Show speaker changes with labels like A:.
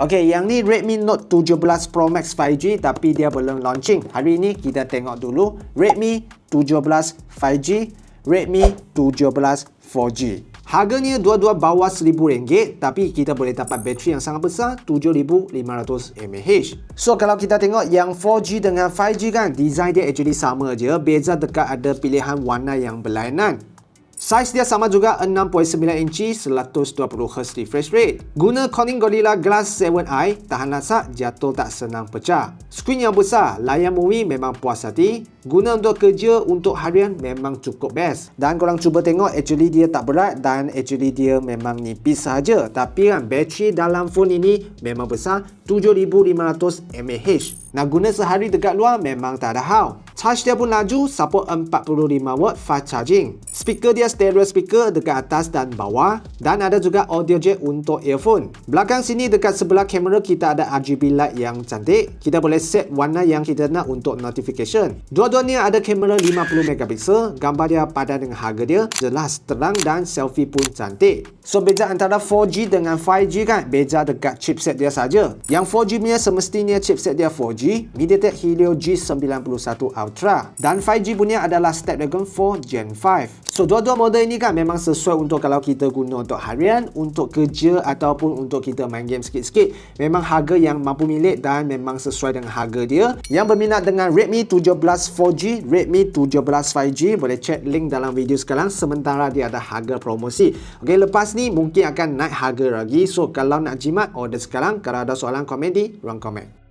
A: Okey, yang ni Redmi Note 17 Pro Max 5G tapi dia belum launching. Hari ini kita tengok dulu Redmi 17 5G, Redmi 17 4G. Harganya dua-dua bawah RM1,000 tapi kita boleh dapat bateri yang sangat besar 7500 mAh. So kalau kita tengok yang 4G dengan 5G kan, design dia actually sama je, beza dekat ada pilihan warna yang berlainan. Saiz dia sama juga 6.9 inci 120Hz refresh rate. Guna Corning Gorilla Glass 7i, tahan lasak, jatuh tak senang pecah. Skrin yang besar, layar movie memang puas hati. Guna untuk kerja, untuk harian memang cukup best. Dan korang cuba tengok, actually dia tak berat dan actually dia memang nipis sahaja. Tapi kan bateri dalam phone ini memang besar 7500 mAh. Nak guna sehari dekat luar memang tak ada hal. Charge dia pun laju, support 45W fast charging. Speaker dia stereo speaker dekat atas dan bawah. Dan ada juga audio jack untuk earphone. Belakang sini dekat sebelah kamera kita ada RGB light yang cantik. Kita boleh set warna yang kita nak untuk notification. Dua-duanya ada kamera 50MP. Gambar dia padan dengan harga dia. Jelas, terang dan selfie pun cantik. So beza antara 4G dengan 5G kan, beza dekat chipset dia saja. Yang 4G punya semestinya chipset dia 4G, MediaTek Helio G91 Ultra. Dan 5G punya adalah Snapdragon 4 Gen 5. So dua-dua model ini kan memang sesuai untuk kalau kita guna untuk harian, untuk kerja ataupun untuk kita main game sikit-sikit. Memang harga yang mampu milik dan memang sesuai dengan harga dia. Yang berminat dengan Redmi 17 4G, Redmi 17 5G, boleh check link dalam video sekarang sementara dia ada harga promosi. Okey, lepas ni mungkin akan naik harga lagi. So kalau nak jimat, order sekarang. Kalau ada soalan, komen di ruang komen.